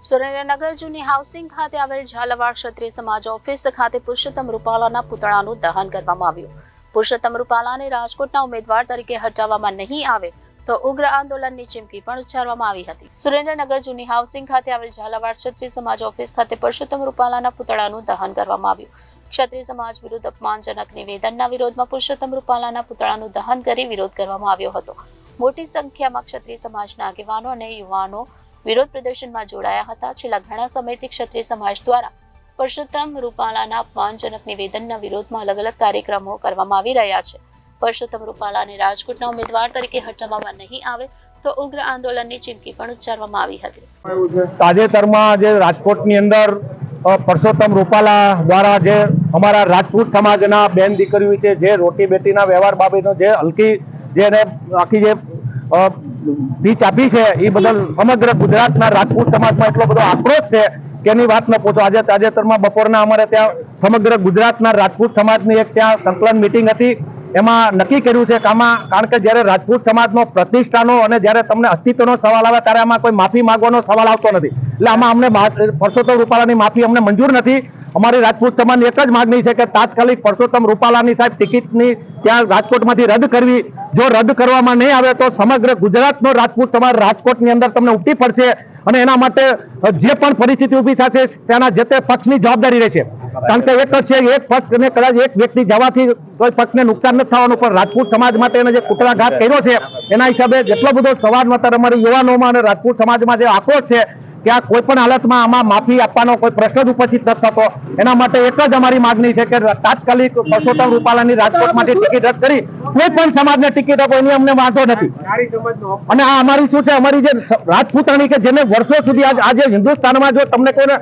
સુરેન્દ્રનગર જૂની હાઉસિંગ ખાતે આવેલ ઝાલાવાડ ક્ષત્રિય સમાજ ઓફિસ ખાતે પુરુષોત્તમ રૂપાલાના પુતળાનું દહન કરવામાં આવ્યું. પુરુષોત્તમ રૂપાલાને રાજકોટના ઉમેદવાર તરીકે હટાવવામાં નહીં આવે તો ઉગ્ર આંદોલનની ચીમકી પણ ઉચ્ચારવામાં આવી હતી. સુરેન્દ્રનગર જૂની હાઉસિંગ ખાતે આવેલ ઝાલાવાડ ક્ષત્રિય સમાજ ઓફિસ ખાતે પુરુષોત્તમ રૂપાલાના પુતળાનું દહન કરવામાં આવ્યું. ક્ષત્રિય સમાજ વિરુદ્ધ અપમાનજનક નિવેદનના વિરોધમાં પુરુષોત્તમ રૂપાલાના પુતળાનું દહન કરી વિરોધ કરવામાં આવ્યો હતો. મોટી સંખ્યામાં ક્ષત્રિય સમાજના આગેવાનો અને યુવાનો વિરોધ પ્રદર્શનમાં જોડાયા હતા. છેલ્લા ઘણા સમયથી ક્ષત્રિય સમાજ દ્વારા પુરુષોત્તમ રૂપાલાના અપમાનજનક નિવેદનના વિરોધમાં અલગ અલગ કાર્યક્રમો કરવામાં આવી રહ્યા છે. પુરુષોત્તમ રૂપાલાને રાજકોટના ઉમેદવાર તરીકે હટાવવામાં નહીં આવે તો ઉગ્ર આંદોલનની ચીમકી પણ ઉચ્ચારવામાં આવી હતી. તાજેતરમાં જે રાજકોટની અંદર પુરુષોત્તમ રૂપાલા દ્વારા જે અમારા રાજપૂત સમાજના બેન દીકરીઓ છે જે રોટી બેટીના વ્યવહાર બાબતનો જે હલકી જેને આખી જે પીચ આપી છે એ બદલ સમગ્ર ગુજરાતના રાજપૂત સમાજમાં એટલો બધો આક્રોશ છે કે એની વાત ન પૂછો. આજે તાજેતરમાં બપોરના અમારે ત્યાં સમગ્ર ગુજરાતના રાજપૂત સમાજની એક ત્યાં સંકલન મિટિંગ હતી. એમાં નક્કી કર્યું છે કે આમાં કારણ કે જ્યારે રાજપૂત સમાજનો પ્રતિષ્ઠાનો અને જ્યારે તમને અસ્તિત્વનો સવાલ આવે ત્યારે આમાં કોઈ માફી માંગવાનો સવાલ આવતો નથી. એટલે આમાં અમને પુરુષોત્તમ રૂપાલાની માફી અમને મંજૂર નથી. અમારી રાજપૂત સમાજની એક જ માંગણી છે કે તાત્કાલિક પુરુષોત્તમ રૂપાલાની સાહેબ ટિકિટની ત્યાં રાજકોટમાંથી રદ કરવી. જો રદ કરવામાં નહીં આવે તો સમગ્ર ગુજરાતનો રાજપૂત સમાજ રાજકોટની અંદર તમને ઉપટી પડશે અને એના માટે જે પણ પરિસ્થિતિ ઊભી થશે તેના જે તે પક્ષની જવાબદારી રહેશે. કારણ કે એક જ છે, એક પક્ષને કદાચ એક વ્યક્તિ જવાથી કોઈ પક્ષને નુકસાન નથી થવાનું, પણ રાજપૂત સમાજ માટે એને જે કુટરાઘાત કર્યો છે એના હિસાબે જેટલો બધો સમાજમાં અત્યારે અમારી યુવાનોમાં અને રાજપૂત સમાજમાં જે આક્રોશ છે કે આ કોઈ પણ હાલતમાં આમાં માફી આપવાનો કોઈ પ્રશ્ન જ ઉપસ્થિત નથી થતો. એના માટે એક જ અમારી માંગણી છે કે તાત્કાલિક પુરુષોત્તમ રૂપાલાની રાજકોટમાંથી ટિકિટ રદ કરી કોઈ પણ સમાજને ટિકિટ આપો એની અમને વાંધો નથી. અને આ અમારી શું છે, અમારી જે રાજપૂતાણી કે જેને વર્ષો સુધી આજે હિન્દુસ્તાનમાં જો તમને કોઈને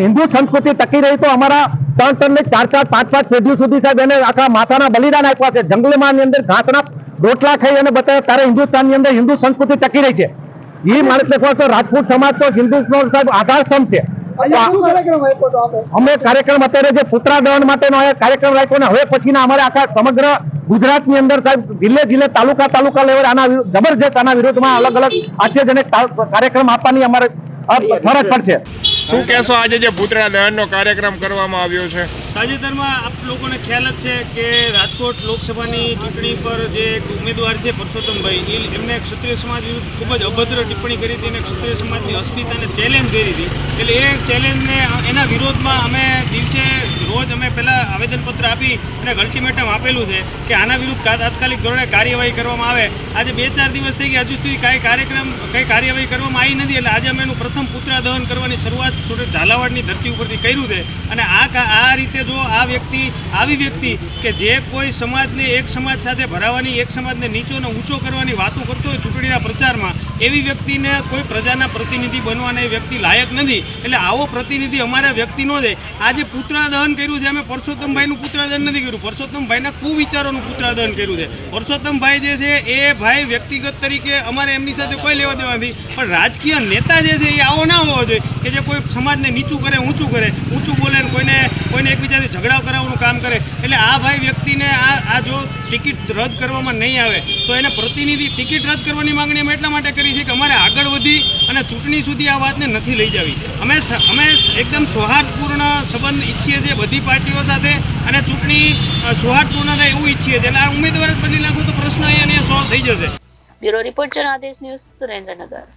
હિન્દુ સંસ્કૃતિ ટકી રહી તો અમારા 3 ને 4 5 પેઢીઓ સુધી સાહેબ એને આખા માથાના બલિદાન આપ્યા છે. જંગલમાં અંદર ઘાસના રોટલા ખાઈ અને બતાવ્યા ત્યારે હિન્દુસ્તાનની અંદર હિન્દુ સંસ્કૃતિ ટકી રહી છે. એ માણસને કહો તો રાજપૂત સમાજ તો હિન્દુનો સાહેબ આધાર સ્તંભ છે. અમે કાર્યક્રમ અત્યારે જે પુતળા દહન માટેનો કાર્યક્રમ રાખ્યો ને હવે પછીના અમારે આખા સમગ્ર ગુજરાતની અંદર સાહેબ જિલ્લે તાલુકા લેવલ આના જબરજસ્ત આના વિરોધમાં અલગ અલગ આશ્ચર્યજનક કાર્યક્રમ આપવાની અમારે ફરજ પડશે. શું કહેશો આજે જે પુતળા દહનનો કાર્યક્રમ કરવામાં આવ્યો છે? તાજેતરમાં આપ લોકોને ખ્યાલ જ છે કે રાજકોટ લોકસભાની ચૂંટણી પર જે ઉમેદવાર છે પુરુષોત્તમભાઈ એમને ક્ષત્રિય સમાજ વિરુદ્ધ ખૂબ જ અભદ્ર ટિપ્પણી કરી હતી અને ક્ષત્રિય સમાજની અસ્મિતાને ચેલેન્જ કરી હતી. એટલે એ ચેલેન્જને એના વિરોધમાં અમે દિવસે રોજ અમે પહેલાં આવેદનપત્ર આપી અને અલ્ટિમેટમ આપેલું છે કે આના વિરુદ્ધ તાત્કાલિક ધોરણે કાર્યવાહી કરવામાં આવે. આજે 2-4 દિવસ થઈ ગયા, હજુ સુધી કઈ કાર્યવાહી કરવામાં આવી નથી. એટલે આજે અમે એનું પ્રથમ પુતળા દહન કરવાની શરૂઆત ઝાલાવાડની ધરતી ઉપરથી કર્યું છે. અને આ રીતે જો આવી વ્યક્તિ કે જે કોઈ સમાજને એક સમાજ સાથે ભરાવાની, એક સમાજને નીચોને ઊંચો કરવાની વાતો કરતો હોય ચૂંટણીના પ્રચારમાં, એવી વ્યક્તિને કોઈ પ્રજાના પ્રતિનિધિ બનવાના એ વ્યક્તિ લાયક નથી. એટલે આવો પ્રતિનિધિ અમારા વ્યક્તિનો છે. આજે પુતળા દહન કર્યું છે, અમે પુરુષોત્તમભાઈનું પુતળા દહન નથી કર્યું, પુરુષોત્તમભાઈના કુવિચારોનું પુતળા દહન કર્યું છે. પુરુષોત્તમભાઈ જે છે એ ભાઈ વ્યક્તિગત તરીકે અમારે એમની સાથે કોઈ લેવા દેવા નથી, પણ રાજકીય નેતા જે છે એ આવો ના હોવો જોઈએ કે જે કોઈ સમાજને નીચું કરે, ઊંચું બોલે ને કોઈને એકબીજાથી ઝઘડા કરાવવાનું કામ કરે. એટલે આ ભાઈ વ્યક્તિને આ જો ટિકિટ રદ કરવામાં નહીં આવે તો એને પ્રતિનિધિ ટિકિટ રદ કરવાની માંગણી અમે એટલા માટે કરી છે કે અમારે આગળ વધી અને ચૂંટણી સુધી આ વાતને નથી લઈ જવી. અમે એકદમ સૌહાર્દપૂર્ણ સંબંધ ઈચ્છીએ છીએ બધી પાર્ટીઓ સાથે અને ચૂંટણી સૌહાર્દપૂર્ણ થાય એવું ઈચ્છીએ છીએ. એટલે આ ઉમેદવાર જ બની નાખો તો પ્રશ્ન અહીંયા સોલ્વ થઈ જશે. Bureau report Janadesh news, Surendranagar.